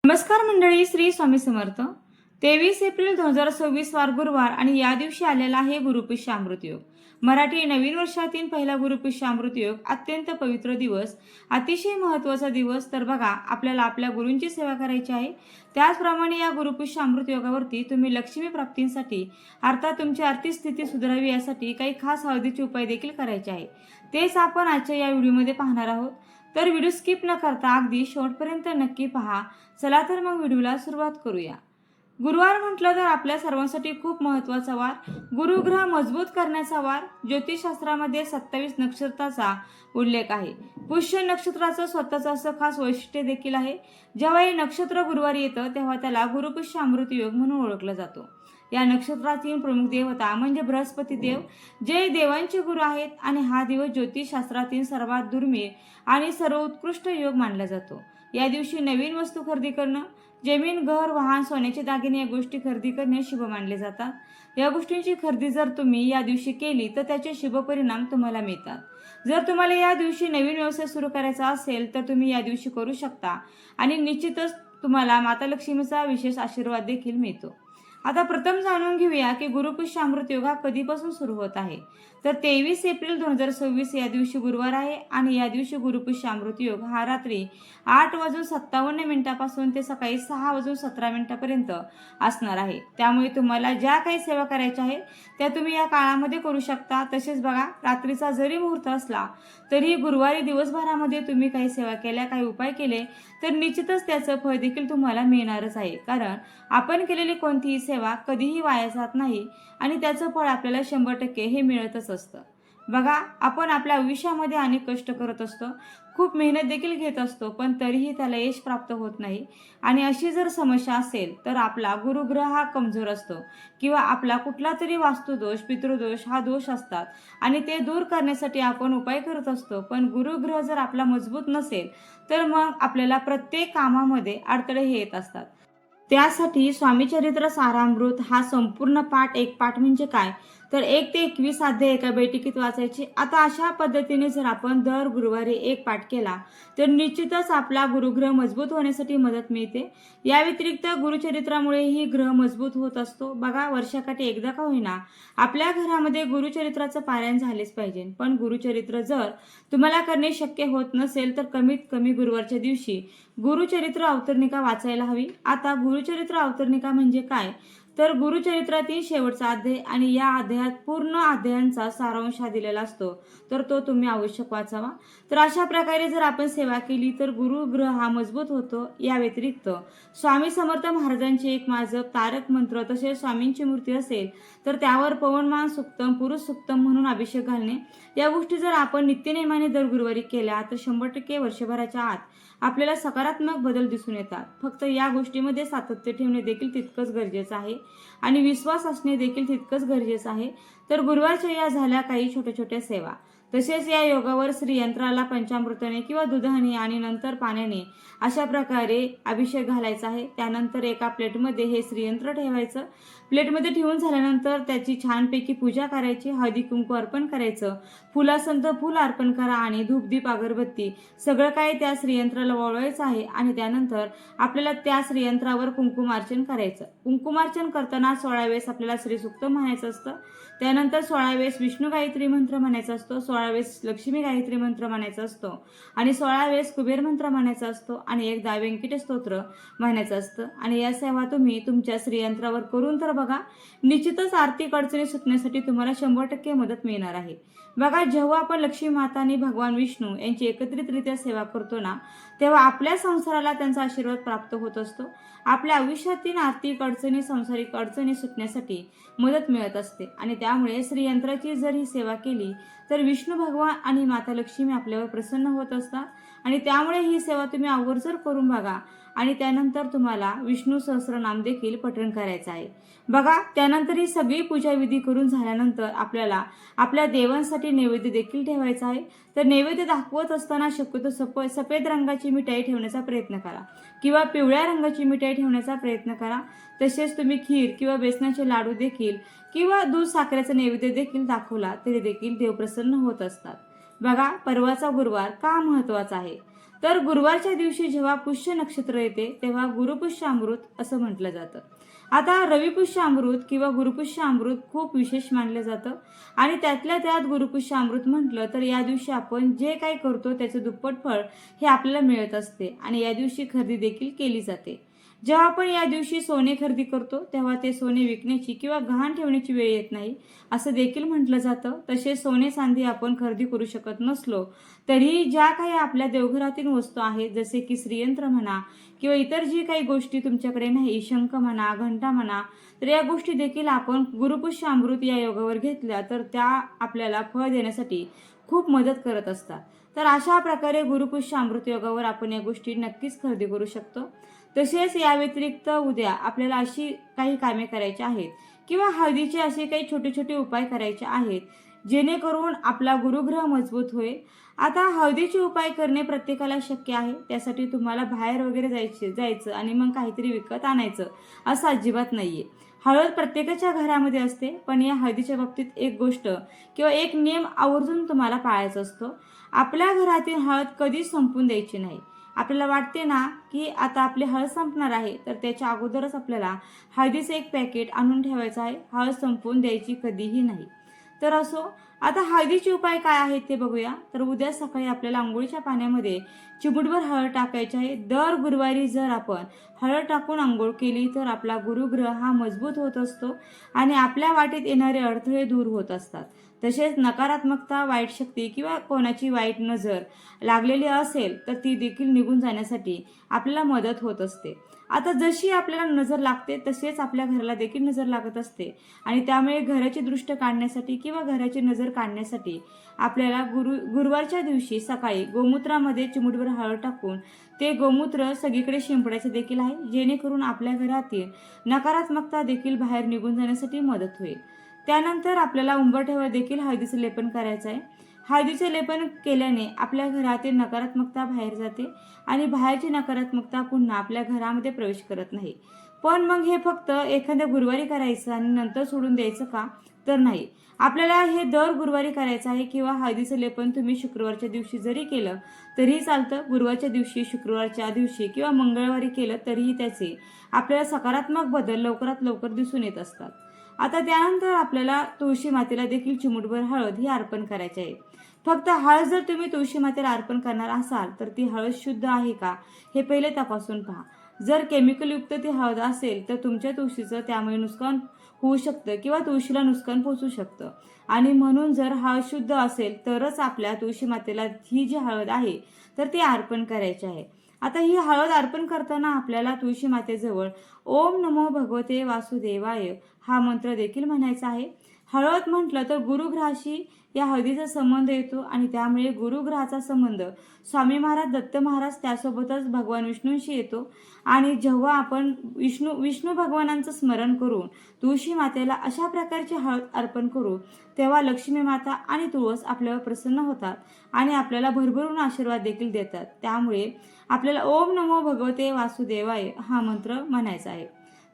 नमस्कार मंडळी, श्री स्वामी समर्थ. 23 एप्रिल 2026 वार गुरुवार आणि या दिवशी आलेला आहे गुरुपुष्य अमृत योग. मराठी नवीन वर्षातील पहिला गुरुपुष्य अमृत योग अत्यंत पवित्र दिवस, अतिशय महत्त्वाचा दिवस. तर बघा, आपल्याला आपल्या गुरूंची सेवा करायची आहे. त्याचप्रमाणे या गुरुपुष्य अमृत योगावरती तुम्ही लक्ष्मी प्राप्तीसाठी अर्थात तुमची आर्थिक स्थिती सुधारावी यासाठी काही खास हळदीचे उपाय देखील करायचे आहे. तेच आपण आजच्या या व्हिडिओमध्ये पाहणार आहोत. तर व्हिडिओ स्किप न करता अगदी शेवटपर्यंत नक्की पहा. चला तर मग व्हिडिओला सुरुवात करूया. गुरुवार म्हटलं तर आपल्या सर्वांसाठी खूप महत्त्वाचा वार, गुरुग्रह मजबूत करण्याचा वार. ज्योतिषशास्त्रामध्ये 27 नक्षत्राचा उल्लेख आहे. पुष्य नक्षत्राचं स्वतःचं असं खास वैशिष्ट्य देखील आहे. जेव्हा हे नक्षत्र गुरुवारी येतं तेव्हा त्याला गुरुपुष्य अमृत योग म्हणून ओळखला जातो. या नक्षत्रातील प्रमुख देवता म्हणजे बृहस्पती देव, जे देवांचे गुरु आहेत, आणि हा दिवस ज्योतिषशास्त्रातील सर्वात दुर्मिळ आणि सर्वोत्कृष्ट योग मानला जातो. या दिवशी नवीन वस्तू खरेदी करणं, जमीन, घर, वाहन, सोन्याचे दागिने या गोष्टी खरेदी करणे शुभ मानले जातात. या गोष्टींची खरेदी जर तुम्ही या दिवशी केली तर त्याचे शुभ परिणाम तुम्हाला मिळतात. जर तुम्हाला या दिवशी नवीन व्यवसाय सुरू करायचा असेल तर तुम्ही या दिवशी करू शकता आणि निश्चितच तुम्हाला माता लक्ष्मीचा विशेष आशीर्वाद देखील मिळतो. आता प्रथम जाणून घेऊया की गुरुपुष्य अमृत योग हा कधीपासून सुरू होत आहे. तर 23 एप्रिल 2026 या दिवशी गुरुवार आहे आणि या दिवशी गुरुपुष्य अमृत योग हा रात्री 8:57 पासून ते सकाळी 6:17 पर्यंत असणार आहे. त्यामुळे तुम्हाला ज्या काही सेवा करायच्या आहेत त्या तुम्ही या काळामध्ये करू शकता. तसेच बघा, रात्रीचा जरी मुहूर्त असला तरी गुरुवारी दिवसभरामध्ये तुम्ही काही सेवा केल्या, काही उपाय केले तर निश्चितच त्याचं फळ देखील तुम्हाला मिळणारच आहे. कारण आपण केलेली कोणतीही सेवा कधीही वाया जात नाही आणि त्याचं फळ आपल्याला 100% हे मिळतच असतं. बघा, आपण आपल्या आयुष्यामध्ये अनेक कष्ट करत असतो, खूप मेहनत देखील घेत असतो, पण तरीही त्याला यश प्राप्त होत नाही. आणि अशी जर समस्या असेल तर आपला गुरुग्रह हा कमजोर असतो किंवा आपला कुठला तरी वास्तुदोष, पितृदोष हा दोष असतात आणि ते दूर करण्यासाठी आपण उपाय करत असतो. पण गुरुग्रह जर आपला मजबूत नसेल तर मग आपल्याला प्रत्येक कामामध्ये अडथळे हे येत असतात. त्यासाठी स्वामीचरित्र सारामृत हा संपूर्ण पाठ, एक पाठ म्हणजे काय तर 1 ते 21 अध्याय एका बैठकीत वाचायची. आता अशा पद्धतीने जर आपण दर गुरुवारी एक पाठ केला तर निश्चितच आपला गुरुग्रह मजबूत होण्यासाठी मदत मिळते. या व्यतिरिक्त गुरुचरित्रामुळेही ग्रह मजबूत होत असतो. बघा, वर्षाकाठी एकदा का होईना आपल्या घरामध्ये गुरुचरित्राचं पारायण झालेच पाहिजे. पण गुरुचरित्र जर तुम्हाला करणे शक्य होत नसेल तर कमीत कमी गुरुवारच्या दिवशी गुरुचरित्र अवतरणिका वाचायला हवी. आता गुरुचरित्र अवतरणिका म्हणजे काय तर गुरुचरित्रातील शेवटचा अध्याय आणि या अध्यायात पूर्ण अध्यायांचा सारांश दिलेला असतो, तर तो तुम्ही आवश्यक वाचावा. तर अशा प्रकारे जर आपण सेवा केली तर गुरुग्रह हा मजबूत होतो. या व्यतिरिक्त स्वामी समर्थ महाराजांचे एक माजप, तारक मंत्र, तसेच स्वामींची मूर्ती असेल तर त्यावर पवनमान सुक्तम, पुरुष सुक्तम म्हणून अभिषेक घालणे, या गोष्टी जर आपण नित्यनेमाने दर गुरुवारी केल्या तर 100% वर्षभराच्या आत आपल्याला सकारात्मक बदल दिसून येतात. फक्त या गोष्टीमध्ये सातत्य ठेवणे देखील तितकंच गरजेचं आहे आणि विश्वास असणे देखील तितकंच गरजेचं आहे. तर गुरुवारच्या या झाल्या काही छोट्या छोट्या सेवा. तसेच या योगावर श्रीयंत्राला पंचामृताने किंवा दुधाने आणि नंतर पाण्याने अशा प्रकारे अभिषेक घालायचा आहे. त्यानंतर एका प्लेटमध्ये हे श्रीयंत्र ठेवायचं. प्लेटमध्ये ठेवून झाल्यानंतर त्याची छानपैकी पूजा करायची, हळदी कुंकू अर्पण करायचं, फुलासंत फुल अर्पण करा आणि धूपदीप अगरबत्ती सगळं काही त्या श्रीयंत्राला वळवायचं आहे. आणि त्यानंतर आपल्याला त्या श्रीयंत्रावर कुंकुमार्चन करायचं. कुंकुमार्चन करताना 16 वेळेस आपल्याला श्रीसुक्त म्हणायचं असतं. त्यानंतर 16 वेळेस विष्णू गायत्री मंत्र म्हणायचा असतो, 16 वेळेस लक्ष्मी गायत्री मंत्र म्हणायचा असतो आणि 16 वेळेस कुबेर मंत्र म्हणायचा असतो आणि एकदा व्यंकटेश स्तोत्र म्हणायचं असतं. आणि या सेवा तुम्ही तुमच्या श्रीयंत्रावर करून तर बघा, निश्चितच आर्थिक अडचणी सुटण्यासाठी तुम्हाला 100% मदत मिळणार आहे. बघा, जेव्हा आपण लक्ष्मी माता आणि भगवान विष्णू यांची एकत्रितरित्या सेवा करतो ना, तेव्हा आपल्या संसाराला त्यांचा आशीर्वाद प्राप्त होत असतो. आपल्या आयुष्यातील आर्थिक अडचणी, सांसारिक अडचणी सुटण्यासाठी मदत मिळत असते. आणि त्यामुळे श्रीयंत्राची जर ही सेवा केली तर विष्णू भगवान आणि माता लक्ष्मी आपल्यावर प्रसन्न होत असतात. आणि त्यामुळे ही सेवा तुम्ही आवर्जून करून बघा. आणि त्यानंतर तुम्हाला विष्णू सहस्रनाम देखील पठण करायचं आहे. बघा, त्यानंतर ही सगळी पूजाविधी करून झाल्यानंतर आपल्याला आपल्या देवांसाठी नैवेद्य देखील ठेवायचा आहे. तर नैवेद्य दाखवत असताना शक्यतो सफेद रंगाची मिठाई ठेवण्याचा प्रयत्न करा किंवा पिवळ्या रंगाची मिठाई ठेवण्याचा प्रयत्न करा. तसेच तुम्ही खीर किंवा बेसनाचे लाडू देखील किंवा दूध साखरेचा नैवेद्य देखील दाखवला तरी देखील देव प्रसन्न होत असतात. बघा, परवाचा गुरुवार का महत्त्वाचा आहे तर गुरुवारच्या दिवशी जेव्हा पुष्य नक्षत्र येते तेव्हा गुरुपुष्य अमृत असं म्हटलं जातं. आता रविपुष्य अमृत किंवा गुरुपुष्य अमृत खूप विशेष मानलं जातं आणि त्यातल्या त्यात गुरुपुष्य अमृत म्हटलं तर या दिवशी आपण जे काही करतो त्याचं दुप्पट फळ हे आपल्याला मिळत असते आणि या दिवशी खरेदी देखील केली जाते. जेव्हा आपण या दिवशी सोने खरेदी करतो तेव्हा ते सोने विकण्याची किंवा गहाण ठेवण्याची वेळ येत नाही असं देखील म्हटलं जातं. तसे सोने चांदी आपण खरेदी करू शकत नसलो तरी ज्या काही आपल्या देवघरातील वस्तू आहेत जसे की श्रीयंत्र म्हणा किंवा इतर जी काही गोष्टी तुमच्याकडे नाही, शंख म्हणा, घंटा म्हणा, तर या गोष्टी देखील आपण गुरुपुष्य अमृत या योगावर घेतल्या तर त्या आपल्याला फळ देण्यासाठी खूप मदत करत असतात. तर अशा प्रकारे गुरुपुष्य अमृत योगावर आपण या गोष्टी नक्कीच खरेदी करू शकतो. तसेच या व्यतिरिक्त उद्या आपल्याला अशी काही कामे करायची आहेत किंवा हळदीचे असे काही छोटे छोटे उपाय करायचे आहेत जेणेकरून आपला गुरुग्रह मजबूत होईल. आता हळदीचे उपाय करणे प्रत्येकाला शक्य आहे, त्यासाठी तुम्हाला बाहेर वगैरे जायचं आणि मग काहीतरी विकत आणायचं असं अजिबात नाहीये. हळद प्रत्येकाच्या घरामध्ये असते, पण या हळदीच्या बाबतीत एक गोष्ट किंवा एक नियम आवर्जून तुम्हाला पाळायचा असतो. आपल्या घरातील हळद कधीच संपून द्यायची नाही. आपल्याला वाटते ना की आता आपली हळद संपणार आहे तर त्याच्या अगोदरच आपल्याला हळदीचं एक पॅकेट आणून ठेवायचं आहे. हळद संपवून द्यायची कधीही नाही. तर असो, आता हळदीचे उपाय काय आहेत ते बघूया. तर उद्या सकाळी आपल्याला आंघोळीच्या पाण्यामध्ये चिमूटभर हळद टाकायची आहे. दर गुरुवारी जर आपण हळद टाकून आंघोळ केली तर आपला गुरुग्रह हा मजबूत होत असतो आणि आपल्या वाटेत येणारे अडथळे दूर होत असतात. तसेच नकारात्मकता, वाईट शक्ती किंवा कोणाची वाईट नजर लागलेली असेल तर ती देखील निघून जाण्यासाठी आपल्याला मदत होत असते. आता जशी आपल्याला नजर लागते तसेच आपल्या घराला देखील नजर लागत असते आणि त्यामुळे घराची दृष्ट काढण्यासाठी किंवा घराची नजर काढण्यासाठी आपल्याला गुरुवारच्या दिवशी सकाळी गोमूत्रामध्ये चिमूटभर हळद टाकून ते गोमूत्र सगळीकडे शिंपडायचे देखील आहे, जेणेकरून आपल्या घरातील नकारात्मकता देखील बाहेर निघून जाण्यासाठी मदत होईल. त्यानंतर आपल्याला उंबरठ्यावर देखील हळदीचं लेपन करायचं आहे. हळदीचे लेपन केल्याने आपल्या घरातील नकारात्मकता बाहेर जाते आणि बाहेरची नकारात्मकता पुन्हा आपल्या घरामध्ये प्रवेश करत नाही. पण मग हे फक्त एखाद्या गुरुवारी करायचं आणि नंतर सोडून द्यायचं का? तर नाही. आपल्याला हे दर गुरुवारी करायचं आहे किंवा हळदीचं लेपन तुम्ही शुक्रवारच्या दिवशी जरी केलं तरीही चालतं. गुरुवारच्या दिवशी, शुक्रवारच्या दिवशी किंवा मंगळवारी केलं तरीही त्याचे आपल्याला सकारात्मक बदल लवकरात लवकर दिसून येत असतात. आता त्यानंतर आपल्याला तुळशी मातेला देखील चिमूटभर हळद ही अर्पण करायची आहे. फक्त हळद जर तुम्ही तुळशी मातेला अर्पण करणार असाल तर ती हळद शुद्ध आहे का हे पहिले तपासून पहा. जर केमिकलयुक्त ती हळद असेल तर तुमच्या तुळशीचं त्यामुळे नुकसान होऊ शकतं किंवा तुळशीला नुकसान पोहोचू शकतं आणि म्हणून जर हळद शुद्ध असेल तरच आपल्या तुळशी मातेला ही जी हळद आहे तर ती अर्पण करायची आहे. आता ही हळद अर्पण करताना आपल्याला तुळशी मातेजवळ ओम नमो भगवते वासुदेवाय हा मंत्र देखील म्हणायचा आहे. हळद म्हटलं तर गुरुग्रहाशी या हळदीचा संबंध येतो आणि त्यामुळे गुरुग्रहाचा संबंध स्वामी महाराज, दत्त महाराज त्यासोबतच भगवान विष्णूंशी येतो आणि जेव्हा आपण विष्णू भगवानांचं स्मरण करून तुळशी मातेला अशा प्रकारची हळद अर्पण करू तेव्हा लक्ष्मी माता आणि तुळस आपल्यावर प्रसन्न होतात आणि आपल्याला भरभरून आशीर्वाद देखील देतात. त्यामुळे आपल्याला ओम नमो भगवते वासुदेवाय हा मंत्र म्हणायचा आहे.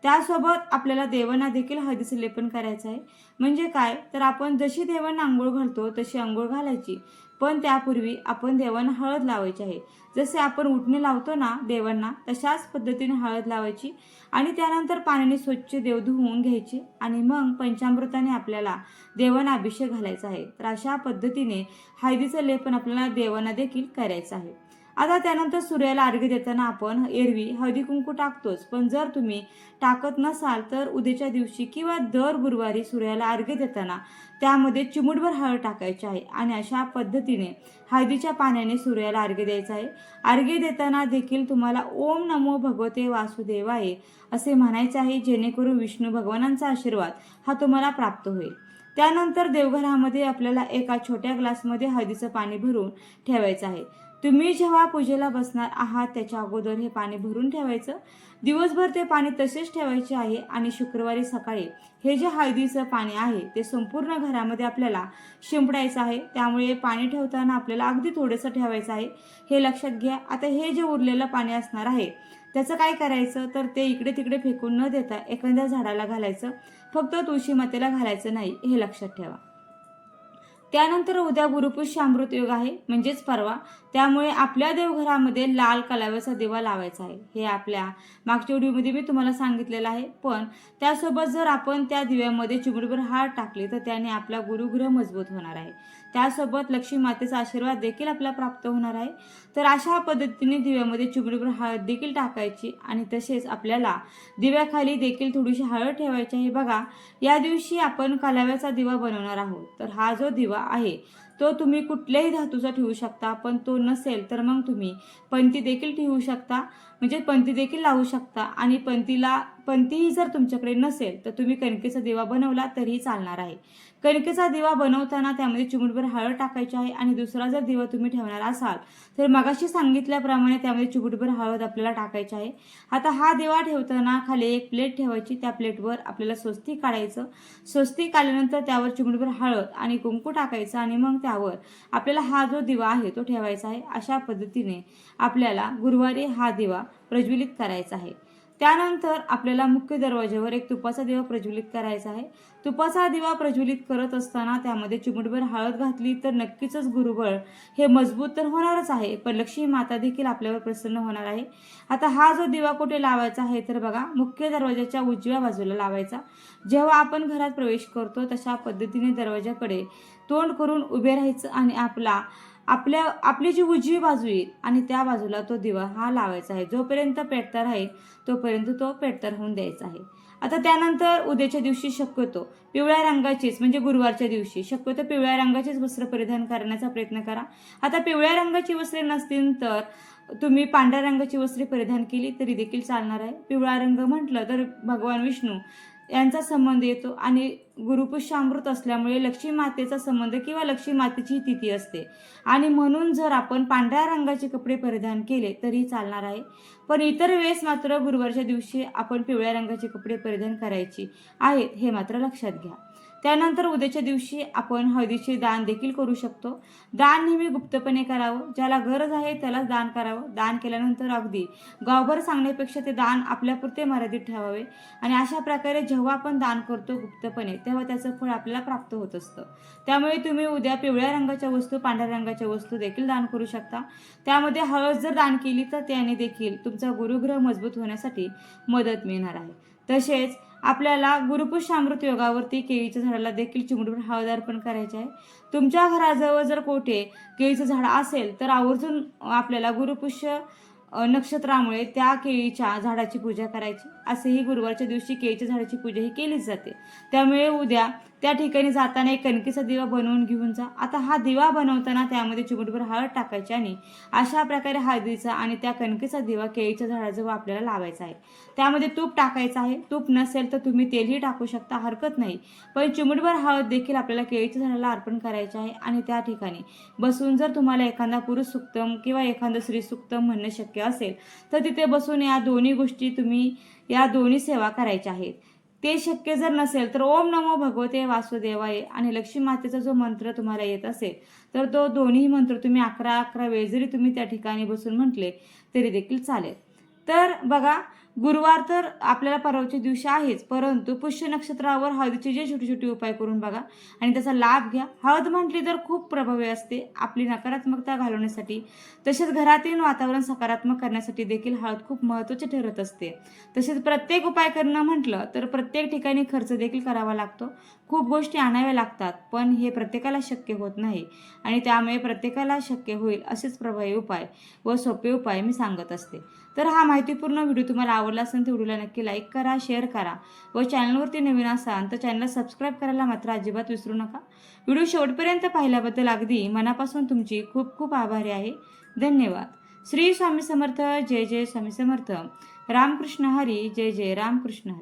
त्यासोबत आपल्याला देवांना देखील हळदीचं लेपन करायचं आहे. म्हणजे काय तर आपण जशी देवांना आंघोळ घालतो तशी आंघोळ घालायची, पण त्यापूर्वी आपण देवांना हळद लावायची आहे. जसे आपण उटणे लावतो ना देवांना तशाच पद्धतीने हळद लावायची आणि त्यानंतर पाण्याने स्वच्छ देव धुवून घ्यायचे आणि मग पंचामृताने आपल्याला देवांना अभिषेक घालायचा आहे. तर अशा पद्धतीने हळदीचं लेपन आपल्याला देवांना देखील करायचं आहे. आता त्यानंतर सूर्याला अर्घ्य देताना आपण एरवी हळदी कुंकू टाकतोच, पण जर तुम्ही टाकत नसाल तर उद्याच्या दिवशी किंवा दर गुरुवारी सूर्याला अर्घ्य देताना त्यामध्ये चिमूटभर हळद टाकायची आहे आणि अशा पद्धतीने हळदीच्या पाण्याने सूर्याला अर्घ्य द्यायचं आहे. अर्घ्य देताना देखील तुम्हाला ओम नमो भगवते वासुदेवाय असे म्हणायचे आहे, जेणेकरून विष्णू भगवानांचा आशीर्वाद हा तुम्हाला प्राप्त होईल. त्यानंतर देवघरामध्ये आपल्याला एका छोट्या ग्लासमध्ये हळदीचं पाणी भरून ठेवायचं आहे. तुम्ही जेव्हा पूजेला बसणार आहात त्याच्या अगोदर हे पाणी भरून ठेवायचं. दिवसभर ते पाणी तसेच ठेवायचे आहे आणि शुक्रवारी सकाळी हे जे हळदीचं पाणी आहे ते संपूर्ण घरामध्ये आपल्याला शिंपडायचं आहे. त्यामुळे पाणी ठेवताना आपल्याला अगदी थोडंसं ठेवायचं आहे, हे लक्षात घ्या. आता हे जे उरलेलं पाणी असणार आहे त्याचं काय करायचं तर ते इकडे तिकडे फेकून न देता एखाद्या झाडाला घालायचं, फक्त तुळशी मातेला घालायचं नाही, हे लक्षात ठेवा. त्यानंतर उद्या गुरुपुष्य अमृत योग आहे, म्हणजेच परवा. त्यामुळे आपल्या देवघरामध्ये लाल कलाव्याचा दिवा लावायचा आहे. हे आपल्या मागच्या व्हिडिओमध्ये मी तुम्हाला सांगितलेलं आहे. पण त्यासोबत जर आपण त्या दिव्यामध्ये चिमुटभर हळद टाकली तर त्याने आपला गुरुग्रह मजबूत होणार आहे. त्यासोबत लक्ष्मी मातेचा आशीर्वाद देखील आपल्याला प्राप्त होणार आहे. तर अशा पद्धतीने दिव्यामध्ये चिमुटभर हळद देखील टाकायची आणि तसेच आपल्याला दिव्याखाली देखील थोडीशी हळद ठेवायची आहे. बघा, या दिवशी आपण कलाव्याचा दिवा बनवणार आहोत. तर हा जो दिवा आहे तो तुम्ही कुठल्याही धातूचा ठेवू शकता, पण तो नसेल तर मग तुम्ही पंती देखील ठेवू शकता, म्हणजे पंती देखील लावू शकता. आणि पंतीही जर तुमच्याकडे नसेल तर तुम्ही कणकेचा दिवा बनवला तरीही चालणार आहे. कणकेचा दिवा बनवताना त्यामध्ये चिमूटभर हळद टाकायची आहे आणि दुसरा जर दिवा तुम्ही ठेवणार असाल तर मगाशी सांगितल्याप्रमाणे त्यामध्ये चिमूटभर हळद आपल्याला टाकायची आहे. आता हा दिवा ठेवताना खाली एक प्लेट ठेवायची, त्या प्लेटवर आपल्याला स्वस्तिक काढायचं. स्वस्तिक काढल्यानंतर त्यावर चिमूटभर हळद आणि कुंकू टाकायचं आणि मग त्यावर आपल्याला हा जो दिवा आहे तो ठेवायचा आहे. अशा पद्धतीने आपल्याला गुरुवारी हा दिवा प्रज्वलित करायचा आहे. त्यानंतर आपल्याला मुख्य दरवाज्यावर एक तुपाचा दिवा प्रज्वलित करायचा आहे. तुपाचा दिवा प्रज्वलित करत असताना त्यामध्ये चिमूटभर हळद घातली तर नक्कीच गुरुबळ हे मजबूत तर होणारच आहे, पण लक्ष्मी माता देखील आपल्यावर प्रसन्न होणार आहे. आता हा जो दिवा कुठे लावायचा आहे तर बघा, मुख्य दरवाजाच्या उजव्या बाजूला लावायचा. जेव्हा आपण घरात प्रवेश करतो तशा पद्धतीने दरवाजाकडे तोंड करून उभे राहायचं आणि आपली जी उजवी बाजू येईल आणि त्या बाजूला तो दिवा हा लावायचा आहे. जोपर्यंत पेटता राहील तोपर्यंत तो पेटता राहून द्यायचा आहे. आता त्यानंतर उद्याच्या दिवशी शक्यतो पिवळ्या रंगाचीच, म्हणजे गुरुवारच्या दिवशी शक्यतो पिवळ्या रंगाचीच वस्त्र परिधान करण्याचा प्रयत्न करा. आता पिवळ्या रंगाची वस्त्रे नसतील तर तुम्ही पांढऱ्या रंगाची वस्त्रे परिधान केली तरी देखील चालणार आहे. पिवळा रंग म्हटलं तर भगवान विष्णू यांचा संबंध येतो आणि गुरुपुष्य अमृत असल्यामुळे लक्ष्मी मातेचा संबंध किंवा लक्ष्मी मातेची तिथी असते आणि म्हणून जर आपण पांढऱ्या रंगाचे कपडे परिधान केले तरी चालणार आहे. पण इतर वेळेस मात्र गुरुवारच्या दिवशी आपण पिवळ्या रंगाचे कपडे परिधान करायचे आहेत, हे मात्र लक्षात घ्या. त्यानंतर उद्याच्या दिवशी आपण हळदीचे दान देखील करू शकतो. दान नेहमी गुप्तपणे करावं, ज्याला गरज आहे त्यालाच दान करावं. दान केल्यानंतर अगदी गावभर सांगण्यापेक्षा ते दान आपल्यापुरते मर्यादित ठेवावे आणि अशा प्रकारे जेव्हा आपण दान करतो गुप्तपणे तेव्हा त्याचं फळ आपल्याला प्राप्त होत असतं. त्यामुळे तुम्ही उद्या पिवळ्या रंगाच्या वस्तू, पांढऱ्या रंगाच्या वस्तू देखील दान करू शकता. त्यामध्ये हळद जर दान केली तर त्याने देखील तुमचा गुरुग्रह मजबूत होण्यासाठी मदत मिळणार आहे. तसेच आपल्याला गुरुपुष्य अमृत योगावरती केळीच्या झाडाला देखील चिमूटभर हळद अर्पण करायचे आहे. तुमच्या घराजवळ जर कोठे केळीचं झाड असेल तर आवर्जून आपल्याला गुरुपुष्य नक्षत्रामुळे त्या केळीच्या झाडाची पूजा करायची. असेही गुरुवारच्या दिवशी केळीच्या झाडाची पूजा ही केलीच जाते. त्यामुळे उद्या त्या ठिकाणी जाताना एक कणकेचा दिवा बनवून घेऊन जा. आता हा दिवा बनवताना त्यामध्ये चिमूटभर हळद टाकायची आणि अशा प्रकारे हळदीचा आणि त्या कणकेचा दिवा केळीच्या झाडाजवळ आपल्याला लावायचा आहे. त्यामध्ये तूप टाकायचं आहे. तूप नसेल तर तुम्ही तेलही टाकू शकता, हरकत नाही. पण चिमूटभर हळद देखील आपल्याला केळीच्या झाडाला अर्पण करायचे आहे आणि त्या ठिकाणी बसून जर तुम्हाला एखादा पुरुष सुक्तम किंवा एखादं स्त्री सुक्तम म्हणणं शक्य असेल तर तिथे बसून या दोन्ही गोष्टी तुम्ही या दोन्ही सेवा करायच्या आहेत. ते शक्य जर नसेल तर ओम नमो भगवते वासुदेवाय आणि लक्ष्मी मातेचा जो मंत्र तुम्हाला येत असेल तर तो दोन्ही मंत्र तुम्ही 11 वेळ जरी तुम्ही त्या ठिकाणी बसून म्हटले तरी देखील चालेल. तर बघा, गुरुवार तर आपल्याला परवाच्या दिवशी आहेच, परंतु पुष्य नक्षत्रावर हळदीचे जे छोटे छोटे उपाय करून बघा आणि त्याचा लाभ घ्या. हळद म्हटली तर खूप प्रभावी असते आपली नकारात्मकता घालवण्यासाठी, तसेच घरातील वातावरण सकारात्मक करण्यासाठी देखील हळद खूप महत्त्वाचे ठरत असते. तसेच प्रत्येक उपाय करणं म्हटलं तर प्रत्येक ठिकाणी खर्च देखील करावा लागतो, खूप गोष्टी आणाव्या लागतात, पण हे प्रत्येकाला शक्य होत नाही आणि त्यामुळे प्रत्येकाला शक्य होईल असेच प्रभावी उपाय व सोपे उपाय मी सांगत असते. तर हा माहितीपूर्ण व्हिडिओ तुम्हाला आवडला असेल तर व्हिडिओला नक्की लाईक करा, शेअर करा व चॅनलवरती नवीन असाल तर चॅनलला सबस्क्राईब करायला मात्र अजिबात विसरू नका. व्हिडिओ शेवटपर्यंत पाहिल्याबद्दल अगदी मनापासून तुमची खूप खूप आभारी आहे. धन्यवाद. श्री स्वामी समर्थ. जय जय स्वामी समर्थ. रामकृष्ण हरी. जय जय रामकृष्ण हरी.